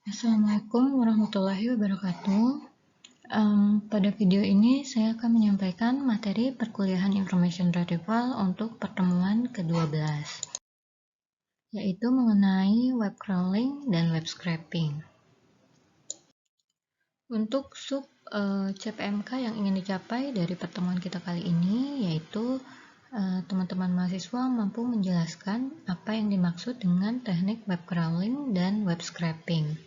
Assalamualaikum warahmatullahi wabarakatuh. Pada video ini saya akan menyampaikan materi perkuliahan Information Retrieval untuk pertemuan ke-12, yaitu mengenai web crawling dan web scraping. Untuk sub CPMK yang ingin dicapai dari pertemuan kita kali ini, yaitu teman-teman mahasiswa mampu menjelaskan apa yang dimaksud dengan teknik web crawling dan web scraping.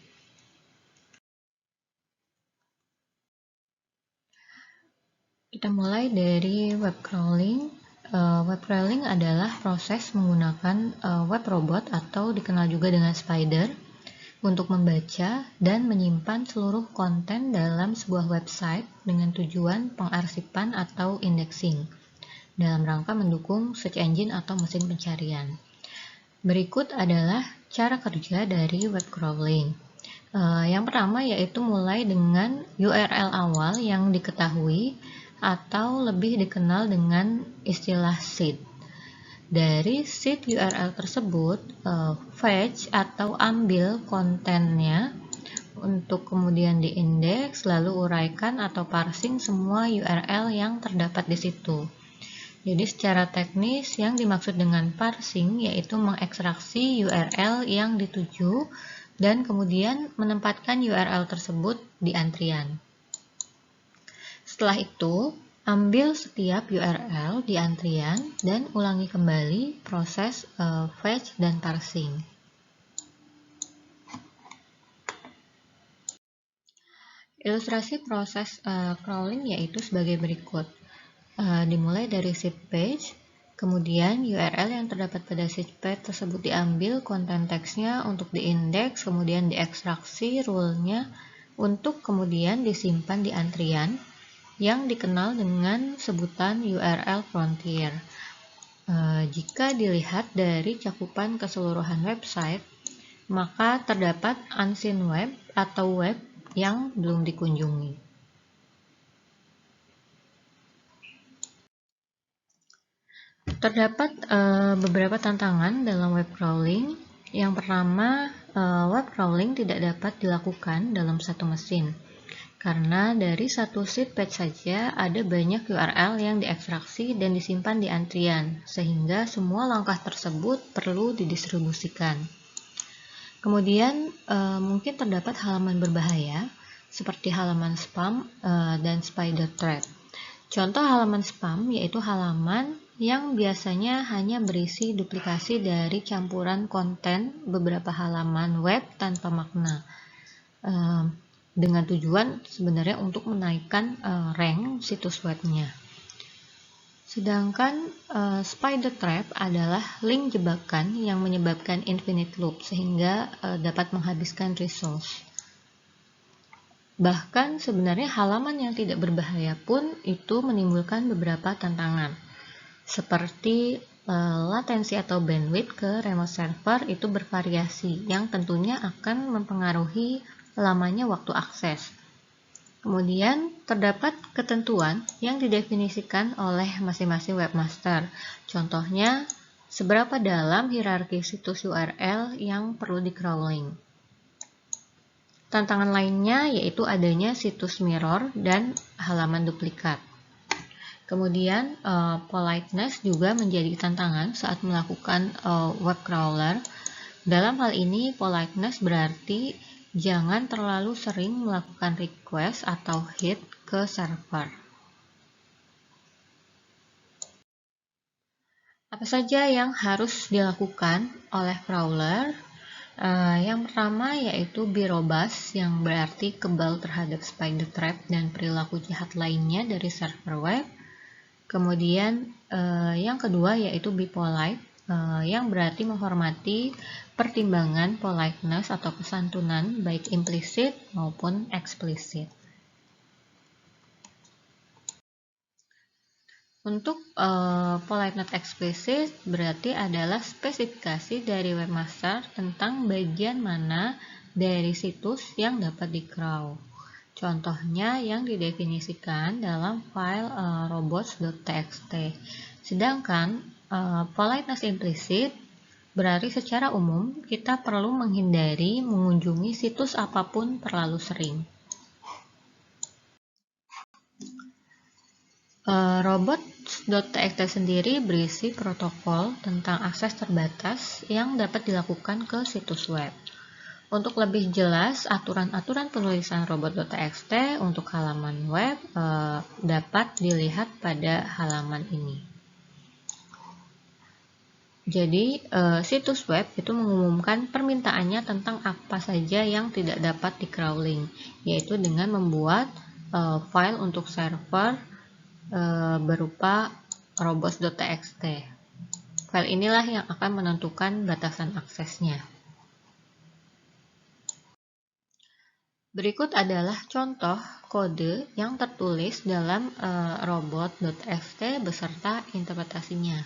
Kita mulai dari web crawling. Web crawling adalah proses menggunakan web robot atau dikenal juga dengan spider untuk membaca dan menyimpan seluruh konten dalam sebuah website dengan tujuan pengarsipan atau indexing dalam rangka mendukung search engine atau mesin pencarian. Berikut adalah cara kerja dari web crawling. Yang pertama yaitu mulai dengan URL awal yang diketahui atau lebih dikenal dengan istilah seed. Dari seed URL tersebut, fetch atau ambil kontennya untuk kemudian diindeks, lalu uraikan atau parsing semua URL yang terdapat di situ. Jadi secara teknis yang dimaksud dengan parsing yaitu mengekstraksi URL yang dituju dan kemudian menempatkan URL tersebut di antrian. Setelah itu, ambil setiap URL di antrian dan ulangi kembali proses fetch dan parsing. Ilustrasi proses crawling yaitu sebagai berikut. Dimulai dari seed page, kemudian URL yang terdapat pada seed page tersebut diambil konten teksnya untuk diindeks, kemudian diekstraksi rule-nya untuk kemudian disimpan di antrian yang dikenal dengan sebutan URL frontier. Jika dilihat dari cakupan keseluruhan website, maka terdapat unseen web atau web yang belum dikunjungi. Terdapat beberapa tantangan dalam web crawling. Yang pertama, web crawling tidak dapat dilakukan dalam satu mesin. Karena dari satu seed page saja ada banyak URL yang diekstraksi dan disimpan di antrian, sehingga semua langkah tersebut perlu didistribusikan. Kemudian mungkin terdapat halaman berbahaya seperti halaman spam dan spider thread. Contoh halaman spam yaitu halaman yang biasanya hanya berisi duplikasi dari campuran konten beberapa halaman web tanpa makna. Dengan tujuan sebenarnya untuk menaikkan rank situs webnya. Sedangkan spider trap adalah link jebakan yang menyebabkan infinite loop sehingga dapat menghabiskan resource. Bahkan sebenarnya halaman yang tidak berbahaya pun itu menimbulkan beberapa tantangan. Seperti latensi atau bandwidth ke remote server itu bervariasi yang tentunya akan mempengaruhi lamanya waktu akses. Kemudian terdapat ketentuan yang didefinisikan oleh masing-masing webmaster. Contohnya, seberapa dalam hierarki situs URL yang perlu di-crawling. Tantangan lainnya yaitu adanya situs mirror dan halaman duplikat. Kemudian politeness juga menjadi tantangan saat melakukan web crawler. Dalam hal ini politeness berarti jangan terlalu sering melakukan request atau hit ke server. Apa saja yang harus dilakukan oleh crawler? Yang pertama yaitu be robust, yang berarti kebal terhadap spider trap dan perilaku jahat lainnya dari server web. Kemudian yang kedua yaitu be polite, yang berarti menghormati pertimbangan politeness atau kesantunan baik implisit maupun eksplisit. Untuk politeness eksplisit berarti adalah spesifikasi dari webmaster tentang bagian mana dari situs yang dapat di-crawl. Contohnya yang didefinisikan dalam file robots.txt. Sedangkan politeness implisit Berarti secara umum kita perlu menghindari mengunjungi situs apapun terlalu sering. Robots.txt sendiri berisi protokol tentang akses terbatas yang dapat dilakukan ke situs web. Untuk lebih jelas, aturan-aturan penulisan robot.txt untuk halaman web dapat dilihat pada halaman ini. Jadi, situs web itu mengumumkan permintaannya tentang apa saja yang tidak dapat di-crawling, yaitu dengan membuat file untuk server berupa robots.txt. File inilah yang akan menentukan batasan aksesnya. Berikut adalah contoh kode yang tertulis dalam robot.txt beserta interpretasinya.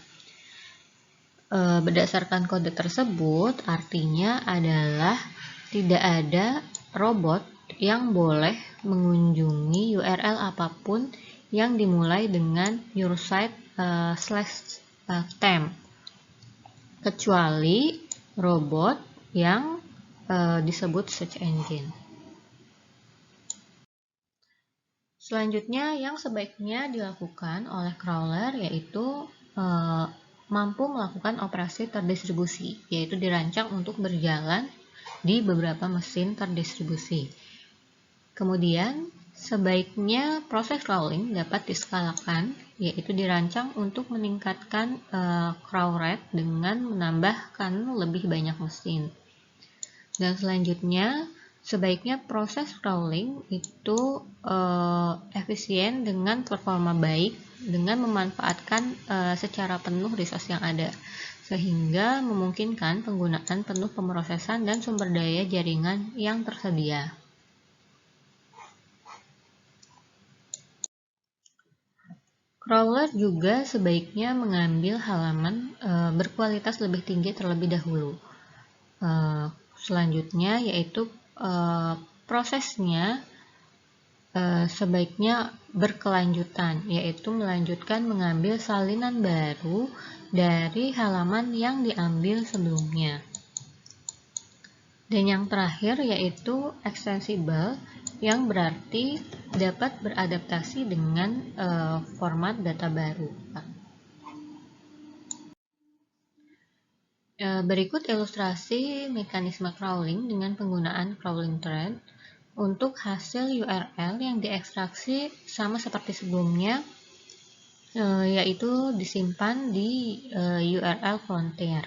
Berdasarkan kode tersebut, artinya adalah tidak ada robot yang boleh mengunjungi URL apapun yang dimulai dengan /temp, kecuali robot yang disebut search engine. Selanjutnya, yang sebaiknya dilakukan oleh crawler yaitu mampu melakukan operasi terdistribusi, yaitu dirancang untuk berjalan di beberapa mesin terdistribusi. Kemudian, sebaiknya proses crawling dapat diskalakan, yaitu dirancang untuk meningkatkan crawl rate dengan menambahkan lebih banyak mesin. Dan selanjutnya, sebaiknya proses crawling itu efisien dengan performa baik dengan memanfaatkan secara penuh resource yang ada, sehingga memungkinkan penggunaan penuh pemrosesan dan sumber daya jaringan yang tersedia. Crawler juga sebaiknya mengambil halaman berkualitas lebih tinggi terlebih dahulu. Selanjutnya yaitu prosesnya sebaiknya berkelanjutan, yaitu melanjutkan mengambil salinan baru dari halaman yang diambil sebelumnya. Dan yang terakhir yaitu extensible, yang berarti dapat beradaptasi dengan format data baru. Berikut ilustrasi mekanisme crawling dengan penggunaan crawling thread. Untuk hasil URL yang diekstraksi sama seperti sebelumnya, yaitu disimpan di URL frontier.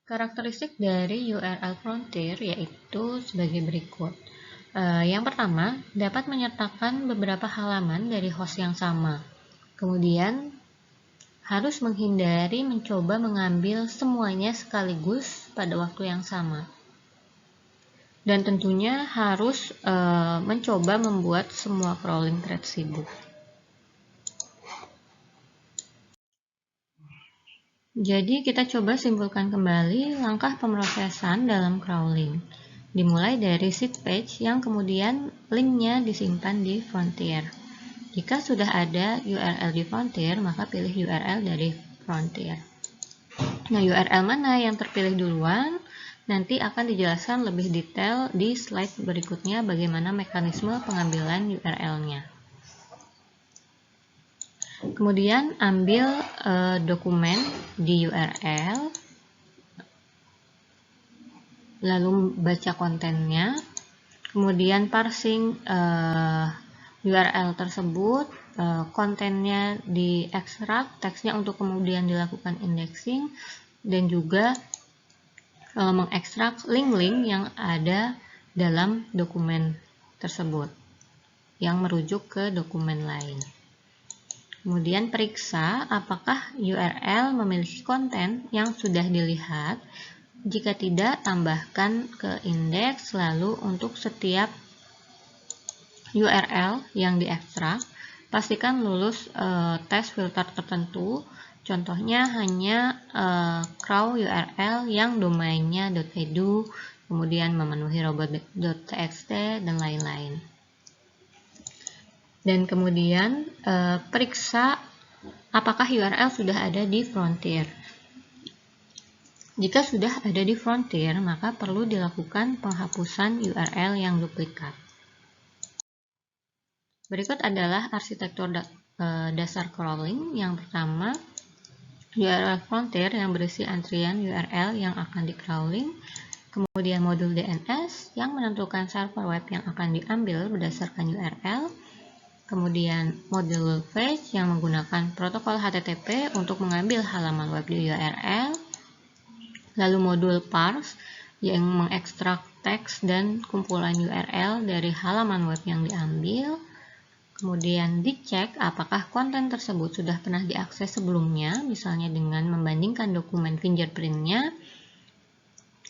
Karakteristik dari URL frontier yaitu sebagai berikut. Yang pertama, dapat menyertakan beberapa halaman dari host yang sama. Kemudian, harus menghindari mencoba mengambil semuanya sekaligus pada waktu yang sama. Dan tentunya harus mencoba membuat semua crawling thread sibuk. Jadi kita coba simpulkan kembali langkah pemrosesan dalam crawling. Dimulai dari seed page yang kemudian linknya disimpan di frontier. Jika sudah ada URL di frontier, maka pilih URL dari frontier. Nah, URL mana yang terpilih duluan nanti akan dijelaskan lebih detail di slide berikutnya bagaimana mekanisme pengambilan URL-nya. Kemudian ambil dokumen di URL, lalu baca kontennya, kemudian parsing URL tersebut, kontennya diekstrak, teksnya untuk kemudian dilakukan indexing, dan juga mengekstrak link-link yang ada dalam dokumen tersebut yang merujuk ke dokumen lain. Kemudian periksa apakah URL memiliki konten yang sudah dilihat. Jika tidak, tambahkan ke indeks. Lalu untuk setiap URL yang diekstrak, pastikan lulus tes filter tertentu. Contohnya hanya crawl URL yang domainnya .edu, kemudian memenuhi robot.txt dan lain-lain. Dan kemudian periksa apakah URL sudah ada di Frontier. Jika sudah ada di Frontier, maka perlu dilakukan penghapusan URL yang duplikat. Berikut adalah arsitektur dasar crawling. Yang pertama, URL Frontier yang berisi antrian URL yang akan di-crawling. Kemudian modul DNS yang menentukan server web yang akan diambil berdasarkan URL. Kemudian modul fetch yang menggunakan protokol HTTP untuk mengambil halaman web di URL. Lalu modul parse yang mengekstrak teks dan kumpulan URL dari halaman web yang diambil. Kemudian dicek apakah konten tersebut sudah pernah diakses sebelumnya, misalnya dengan membandingkan dokumen fingerprint-nya.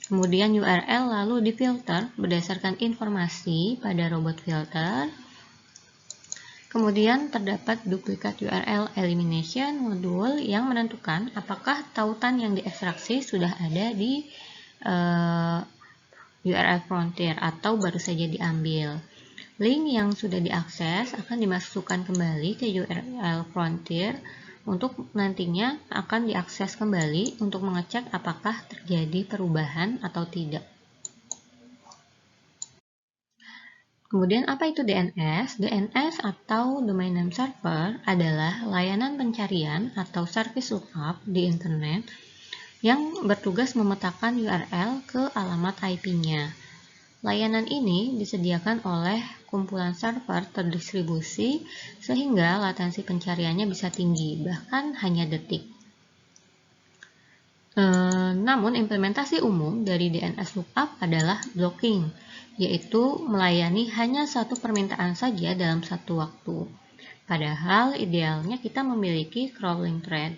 Kemudian URL lalu difilter berdasarkan informasi pada robot filter. Kemudian terdapat duplikat URL elimination modul yang menentukan apakah tautan yang diekstraksi sudah ada di URL Frontier atau baru saja diambil. Link yang sudah diakses akan dimasukkan kembali ke URL Frontier untuk nantinya akan diakses kembali untuk mengecek apakah terjadi perubahan atau tidak. Kemudian apa itu DNS? DNS atau Domain Name Server adalah layanan pencarian atau service lookup di internet yang bertugas memetakan URL ke alamat IP-nya. Layanan ini disediakan oleh kumpulan server terdistribusi sehingga latensi pencariannya bisa tinggi, bahkan hanya detik. Namun implementasi umum dari DNS lookup adalah blocking, yaitu melayani hanya satu permintaan saja dalam satu waktu. Padahal idealnya kita memiliki crawling thread.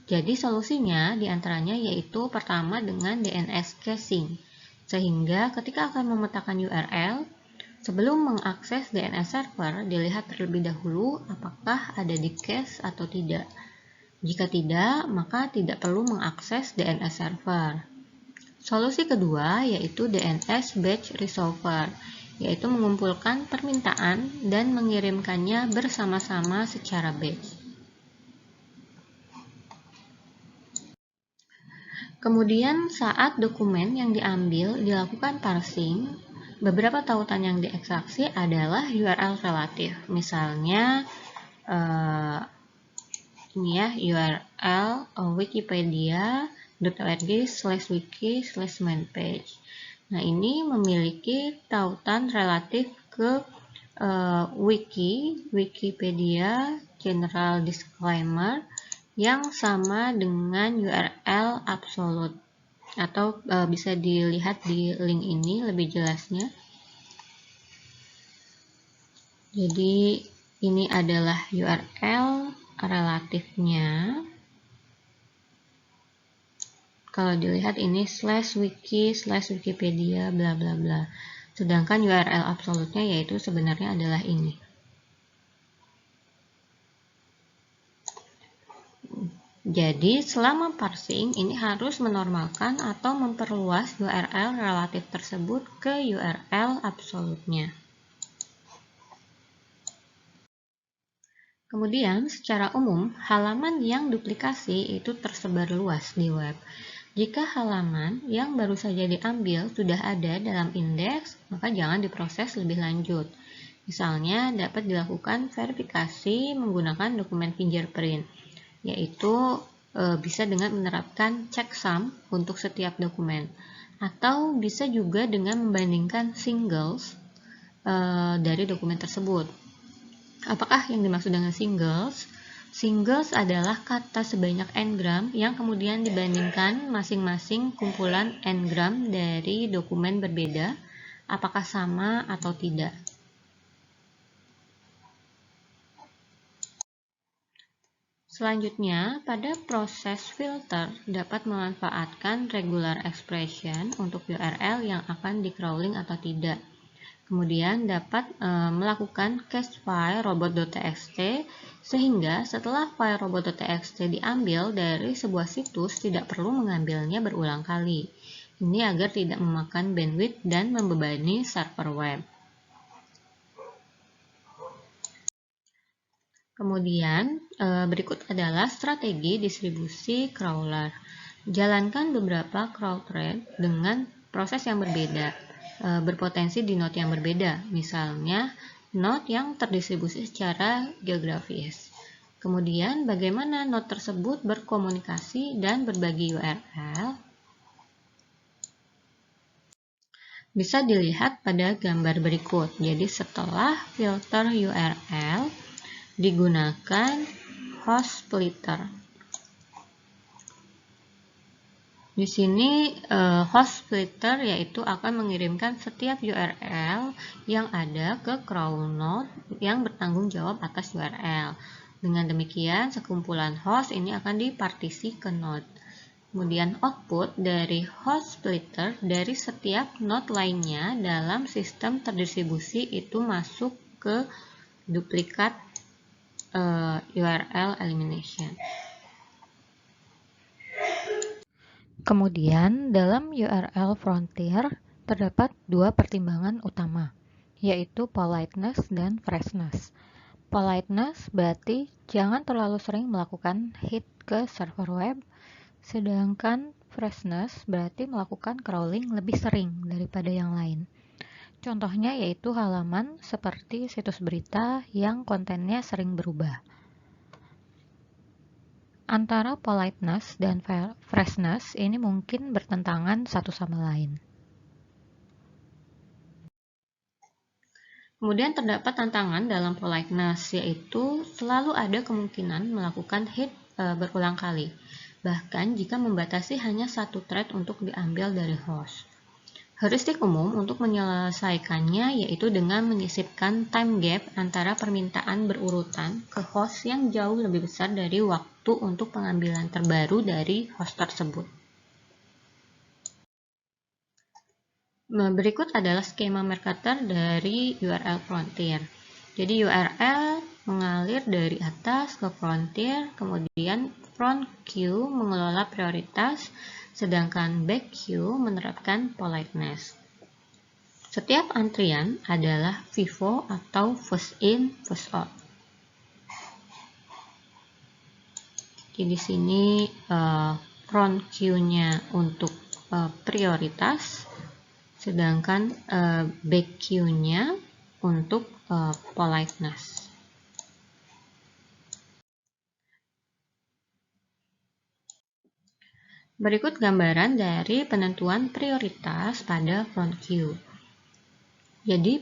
Jadi solusinya diantaranya yaitu pertama dengan DNS caching, sehingga ketika akan memetakan URL, sebelum mengakses DNS server dilihat terlebih dahulu apakah ada di cache atau tidak. Jika tidak, maka tidak perlu mengakses DNS server. Solusi kedua yaitu DNS Batch Resolver, yaitu mengumpulkan permintaan dan mengirimkannya bersama-sama secara batch. Kemudian saat dokumen yang diambil dilakukan parsing, beberapa tautan yang diekstraksi adalah URL relatif. Misalnya ini ya, URL wikipedia.org/wiki/mainpage. Nah, ini memiliki tautan relatif ke Wikipedia General Disclaimer yang sama dengan URL absolute, atau bisa dilihat di link ini lebih jelasnya. Jadi ini adalah URL relatifnya. Kalau dilihat ini /wiki/wikipedia bla bla bla. Sedangkan URL absolutnya yaitu sebenarnya adalah ini. Jadi selama parsing ini harus menormalkan atau memperluas URL relatif tersebut ke URL absolutnya. Kemudian, secara umum, halaman yang duplikasi itu tersebar luas di web. Jika halaman yang baru saja diambil sudah ada dalam indeks, maka jangan diproses lebih lanjut. Misalnya, dapat dilakukan verifikasi menggunakan dokumen fingerprint, yaitu bisa dengan menerapkan checksum untuk setiap dokumen. Atau bisa juga dengan membandingkan singles dari dokumen tersebut. Apakah yang dimaksud dengan singles? Singles adalah kata sebanyak n-gram yang kemudian dibandingkan masing-masing kumpulan n-gram dari dokumen berbeda, apakah sama atau tidak. Selanjutnya, pada proses filter dapat memanfaatkan regular expression untuk URL yang akan di-crawling atau tidak. Kemudian dapat melakukan cache file robot.txt sehingga setelah file robot.txt diambil dari sebuah situs tidak perlu mengambilnya berulang kali. Ini agar tidak memakan bandwidth dan membebani server web. Kemudian berikut adalah strategi distribusi crawler. Jalankan beberapa crawl thread dengan proses yang berbeda, berpotensi di node yang berbeda, misalnya node yang terdistribusi secara geografis. Kemudian bagaimana node tersebut berkomunikasi dan berbagi URL bisa dilihat pada gambar berikut. Jadi setelah filter URL digunakan host splitter. Di sini host splitter yaitu akan mengirimkan setiap URL yang ada ke crawl node yang bertanggung jawab atas URL. Dengan demikian, sekumpulan host ini akan dipartisi ke node. Kemudian output dari host splitter dari setiap node lainnya dalam sistem terdistribusi itu masuk ke duplikat URL elimination. Kemudian dalam URL frontier terdapat dua pertimbangan utama, yaitu politeness dan freshness. Politeness berarti jangan terlalu sering melakukan hit ke server web, sedangkan freshness berarti melakukan crawling lebih sering daripada yang lain. Contohnya yaitu halaman seperti situs berita yang kontennya sering berubah. Antara politeness dan freshness ini mungkin bertentangan satu sama lain. Kemudian terdapat tantangan dalam politeness, yaitu selalu ada kemungkinan melakukan hit berulang kali, bahkan jika membatasi hanya satu thread untuk diambil dari host. Heuristik umum untuk menyelesaikannya yaitu dengan menyisipkan time gap antara permintaan berurutan ke host yang jauh lebih besar dari waktu untuk pengambilan terbaru dari host tersebut. Berikut adalah skema Mercator dari URL frontier. Jadi URL mengalir dari atas ke frontier, kemudian front queue mengelola prioritas, sedangkan back queue menerapkan politeness. Setiap antrian adalah FIFO atau first in, first out. Jadi di sini front queue-nya untuk prioritas, sedangkan back queue-nya untuk politeness. Berikut gambaran dari penentuan prioritas pada front queue. Jadi,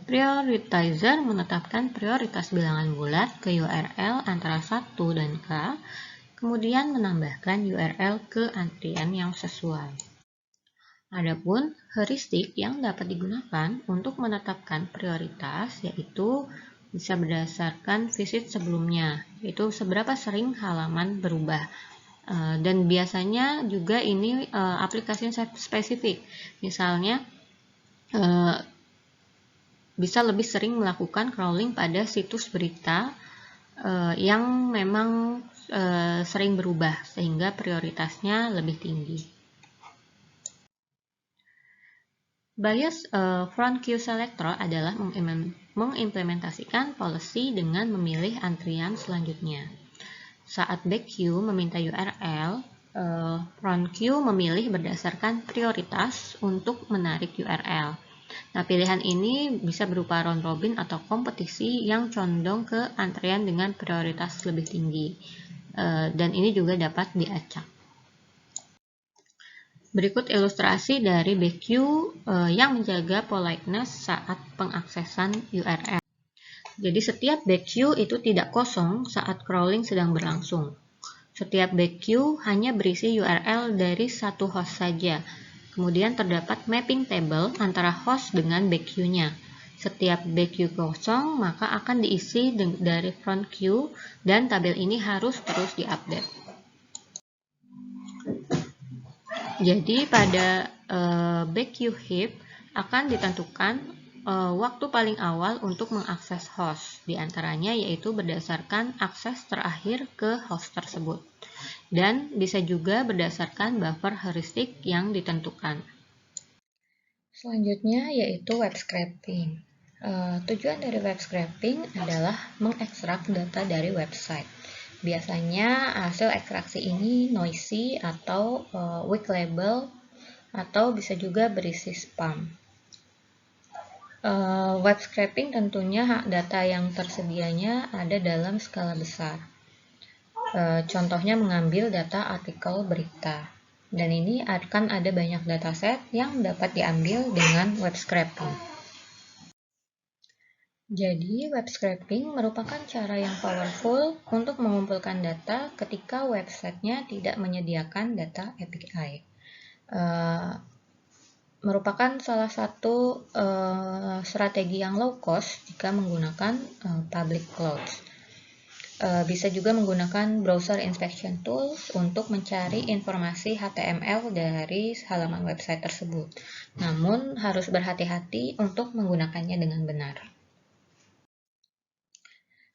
prioritizer menetapkan prioritas bilangan bulat ke URL antara 1 dan K, kemudian menambahkan URL ke antrian yang sesuai. Adapun heuristik yang dapat digunakan untuk menetapkan prioritas yaitu bisa berdasarkan visit sebelumnya, yaitu seberapa sering halaman berubah. Dan biasanya juga ini aplikasi spesifik, misalnya bisa lebih sering melakukan crawling pada situs berita yang memang sering berubah sehingga prioritasnya lebih tinggi. Bias front queue selector adalah mengimplementasikan policy dengan memilih antrian selanjutnya. Saat back queue meminta URL, front queue memilih berdasarkan prioritas untuk menarik URL. Nah, pilihan ini bisa berupa round robin atau kompetisi yang condong ke antrian dengan prioritas lebih tinggi. Dan ini juga dapat diacak. Berikut ilustrasi dari back queue yang menjaga politeness saat pengaksesan URL. Jadi setiap back queue itu tidak kosong saat crawling sedang berlangsung. Setiap back queue hanya berisi URL dari satu host saja. Kemudian terdapat mapping table antara host dengan back queue-nya. Setiap back queue kosong maka akan diisi dari front queue dan tabel ini harus terus diupdate. Jadi pada back queue heap akan ditentukan waktu paling awal untuk mengakses host, diantaranya yaitu berdasarkan akses terakhir ke host tersebut, dan bisa juga berdasarkan buffer heuristik yang ditentukan. Selanjutnya yaitu web scraping. Tujuan dari web scraping adalah mengekstrak data dari website. Biasanya hasil ekstraksi ini noisy atau weak label atau bisa juga berisi spam. Web scraping tentunya data yang tersedianya ada dalam skala besar. Contohnya mengambil data artikel berita. Dan ini akan ada banyak dataset yang dapat diambil dengan web scraping. Jadi, web scraping merupakan cara yang powerful untuk mengumpulkan data ketika websitenya tidak menyediakan data API. Merupakan salah satu strategi yang low cost jika menggunakan public clouds. Bisa juga menggunakan browser inspection tools untuk mencari informasi HTML dari halaman website tersebut. Namun, harus berhati-hati untuk menggunakannya dengan benar.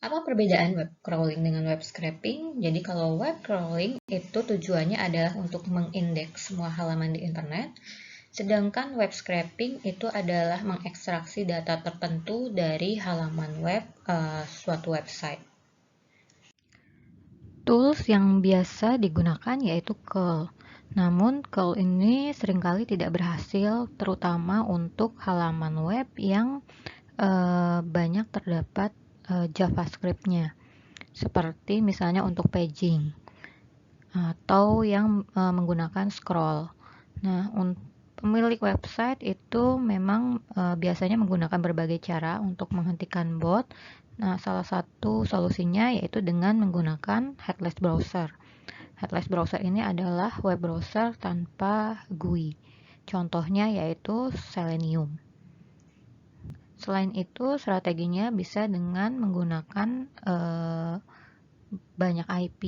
Apa perbedaan web crawling dengan web scraping? Jadi kalau web crawling itu tujuannya adalah untuk mengindeks semua halaman di internet, sedangkan web scraping itu adalah mengekstraksi data tertentu dari halaman web suatu website. Tools yang biasa digunakan yaitu curl. Namun curl ini seringkali tidak berhasil, terutama untuk halaman web yang banyak terdapat JavaScript-nya, seperti misalnya untuk paging atau yang menggunakan scroll. Nah, pemilik website itu memang biasanya menggunakan berbagai cara untuk menghentikan bot. Nah, salah satu solusinya yaitu dengan menggunakan headless browser. Headless browser ini adalah web browser tanpa GUI. Contohnya yaitu Selenium. Selain itu, strateginya bisa dengan menggunakan banyak IP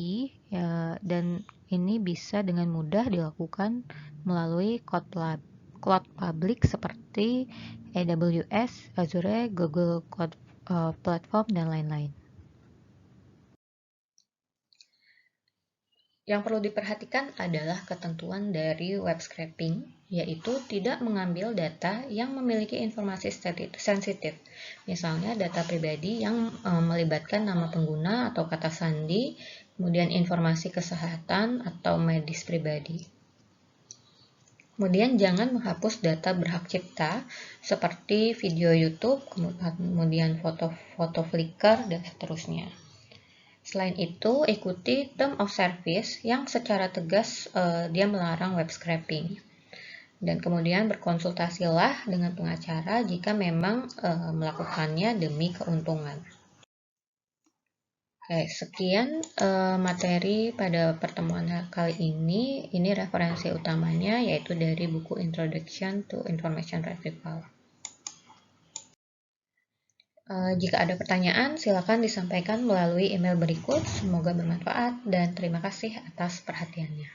dan ini bisa dengan mudah dilakukan melalui cloud public seperti AWS, Azure, Google Cloud Platform, dan lain-lain. Yang perlu diperhatikan adalah ketentuan dari web scraping, yaitu tidak mengambil data yang memiliki informasi sensitif, misalnya data pribadi yang melibatkan nama pengguna atau kata sandi, kemudian informasi kesehatan atau medis pribadi. Kemudian jangan menghapus data berhak cipta seperti video YouTube, kemudian foto Flickr, dan seterusnya. Selain itu, ikuti Term of Service yang secara tegas dia melarang web scraping. Dan kemudian berkonsultasilah dengan pengacara jika memang melakukannya demi keuntungan. Oke, sekian materi pada pertemuan kali ini. Ini referensi utamanya yaitu dari buku Introduction to Information Retrieval. Jika ada pertanyaan, silakan disampaikan melalui email berikut. Semoga bermanfaat dan terima kasih atas perhatiannya.